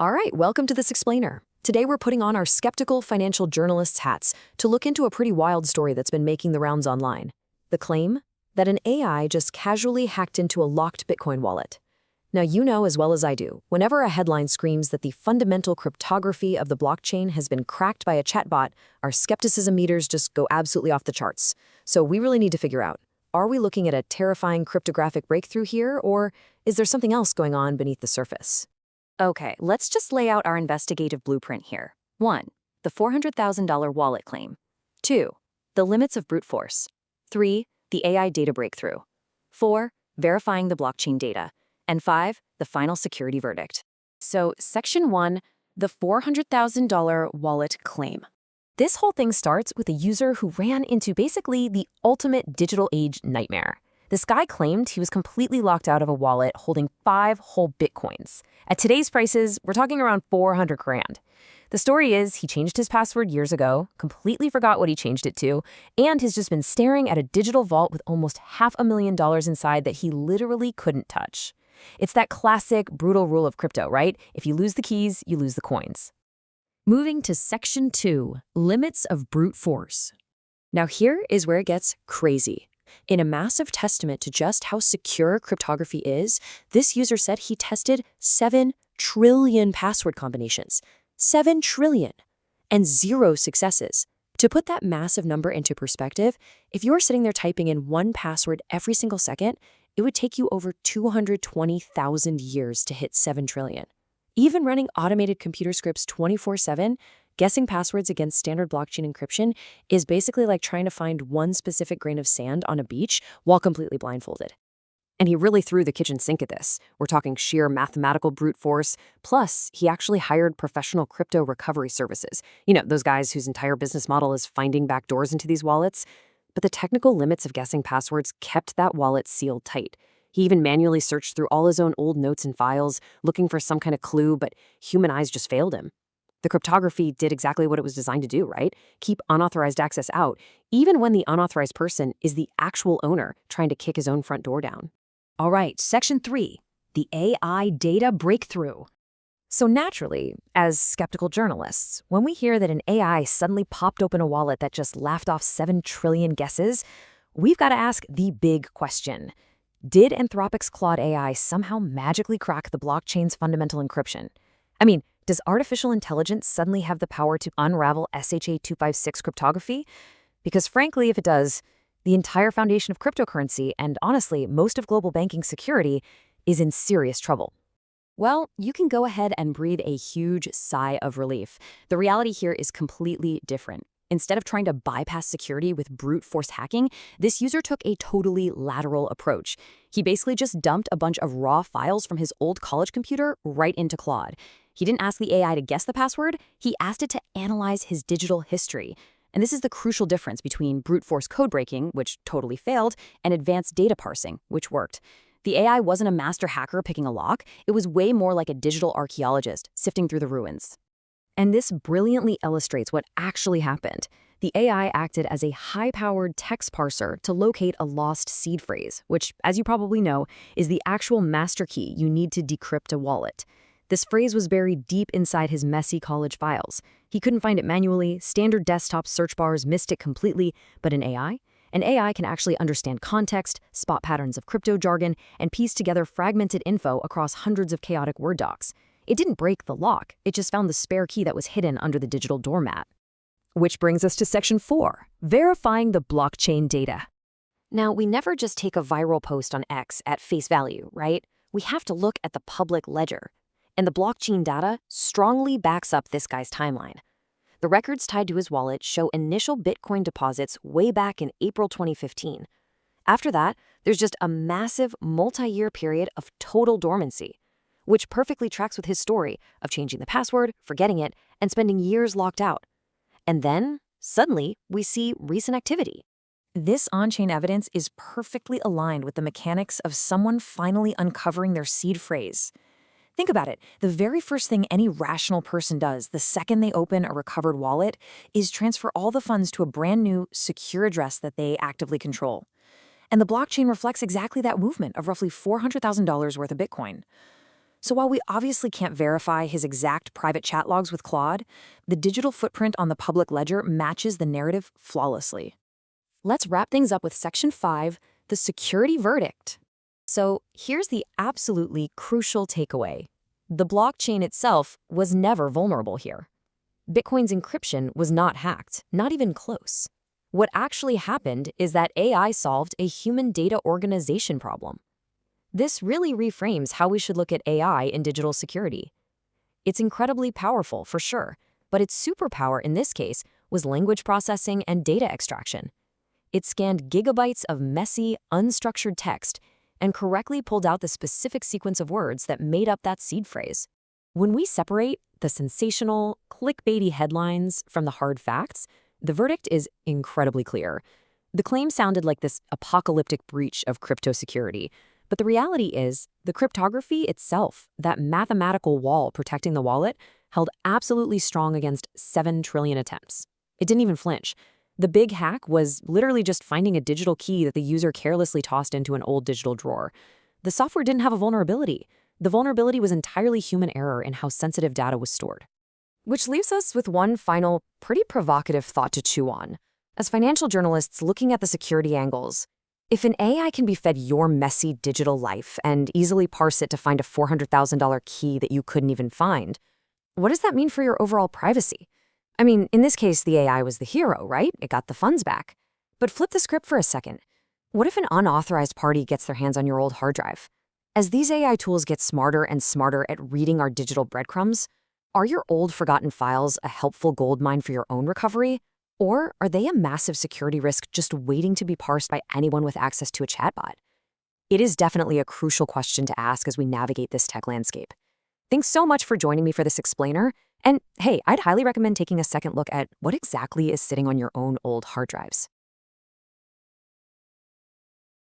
All right, welcome to This Explainer. Today we're putting on our skeptical financial journalists' hats to look into a pretty wild story that's been making the rounds online. The claim that an AI just casually hacked into a locked Bitcoin wallet. Now, you know as well as I do, whenever a headline screams that the fundamental cryptography of the blockchain has been cracked by a chatbot, our skepticism meters just go absolutely off the charts. So we really need to figure out, are we looking at a terrifying cryptographic breakthrough here, or is there something else going on beneath the surface? Okay, let's just lay out our investigative blueprint here. 1. The $400,000 wallet claim. 2. The limits of brute force. 3. The AI data breakthrough. 4. Verifying the blockchain data. And 5. The final security verdict. So, Section 1, the $400,000 wallet claim. This whole thing starts with a user who ran into basically the ultimate digital age nightmare. This guy claimed he was completely locked out of a wallet holding 5 whole Bitcoins. At today's prices, we're talking around 400 grand. The story is he changed his password years ago, completely forgot what he changed it to, and has just been staring at a digital vault with almost $500,000 inside that he literally couldn't touch. It's that classic brutal rule of crypto, right? If you lose the keys, you lose the coins. Moving to Section 2, Limits of Brute Force. Now here is where it gets crazy. In a massive testament to just how secure cryptography is, this user said he tested 7 trillion password combinations. 7 trillion! And 0 successes. To put that massive number into perspective, if you were sitting there typing in one password every single second, it would take you over 220,000 years to hit 7 trillion. Even running automated computer scripts 24/7, guessing passwords against standard blockchain encryption is basically like trying to find one specific grain of sand on a beach while completely blindfolded. And he really threw the kitchen sink at this. We're talking sheer mathematical brute force. Plus, he actually hired professional crypto recovery services. You know, those guys whose entire business model is finding backdoors into these wallets. But the technical limits of guessing passwords kept that wallet sealed tight. He even manually searched through all his own old notes and files, looking for some kind of clue, but human eyes just failed him. The cryptography did exactly what it was designed to do, right? Keep unauthorized access out, even when the unauthorized person is the actual owner trying to kick his own front door down. All right, Section 3, the AI data breakthrough. So naturally, as skeptical journalists, when we hear that an AI suddenly popped open a wallet that just laughed off 7 trillion guesses, we've got to ask the big question. Did Anthropic's Claude AI somehow magically crack the blockchain's fundamental encryption? I mean, does artificial intelligence suddenly have the power to unravel SHA-256 cryptography? Because frankly, if it does, the entire foundation of cryptocurrency, and honestly, most of global banking security, is in serious trouble. Well, you can go ahead and breathe a huge sigh of relief. The reality here is completely different. Instead of trying to bypass security with brute force hacking, this user took a totally lateral approach. He basically just dumped a bunch of raw files from his old college computer right into Claude. He didn't ask the AI to guess the password, he asked it to analyze his digital history. And this is the crucial difference between brute force code breaking, which totally failed, and advanced data parsing, which worked. The AI wasn't a master hacker picking a lock, it was way more like a digital archaeologist sifting through the ruins. And this brilliantly illustrates what actually happened. The AI acted as a high-powered text parser to locate a lost seed phrase, which, as you probably know, is the actual master key you need to decrypt a wallet. This phrase was buried deep inside his messy college files. He couldn't find it manually, standard desktop search bars missed it completely, but an AI can actually understand context, spot patterns of crypto jargon, and piece together fragmented info across hundreds of chaotic Word docs. It didn't break the lock, it just found the spare key that was hidden under the digital doormat. Which brings us to Section 4, verifying the blockchain data. Now, we never just take a viral post on X at face value, right? We have to look at the public ledger. And the blockchain data strongly backs up this guy's timeline. The records tied to his wallet show initial Bitcoin deposits way back in April 2015. After that, there's just a massive multi-year period of total dormancy, which perfectly tracks with his story of changing the password, forgetting it, and spending years locked out. And then, suddenly, we see recent activity. This on-chain evidence is perfectly aligned with the mechanics of someone finally uncovering their seed phrase. Think about it. The very first thing any rational person does the second they open a recovered wallet is transfer all the funds to a brand new, secure address that they actively control. And the blockchain reflects exactly that movement of roughly $400,000 worth of Bitcoin. So while we obviously can't verify his exact private chat logs with Claude, the digital footprint on the public ledger matches the narrative flawlessly. Let's wrap things up with Section 5, the security verdict. So here's the absolutely crucial takeaway. The blockchain itself was never vulnerable here. Bitcoin's encryption was not hacked, not even close. What actually happened is that AI solved a human data organization problem. This really reframes how we should look at AI in digital security. It's incredibly powerful, for sure, but its superpower in this case was language processing and data extraction. It scanned gigabytes of messy, unstructured text and correctly pulled out the specific sequence of words that made up that seed phrase. When we separate the sensational, clickbaity headlines from the hard facts, the verdict is incredibly clear. The claim sounded like this apocalyptic breach of crypto security, but the reality is, the cryptography itself, that mathematical wall protecting the wallet, held absolutely strong against 7 trillion attempts. It didn't even flinch. The big hack was literally just finding a digital key that the user carelessly tossed into an old digital drawer. The software didn't have a vulnerability. The vulnerability was entirely human error in how sensitive data was stored. Which leaves us with one final, pretty provocative thought to chew on. As financial journalists looking at the security angles, if an AI can be fed your messy digital life and easily parse it to find a $400,000 key that you couldn't even find, what does that mean for your overall privacy? I mean, in this case, the AI was the hero, right? It got the funds back. But flip the script for a second. What if an unauthorized party gets their hands on your old hard drive? As these AI tools get smarter and smarter at reading our digital breadcrumbs, are your old forgotten files a helpful goldmine for your own recovery? Or are they a massive security risk just waiting to be parsed by anyone with access to a chatbot? It is definitely a crucial question to ask as we navigate this tech landscape. Thanks so much for joining me for this explainer. And hey, I'd highly recommend taking a second look at what exactly is sitting on your own old hard drives.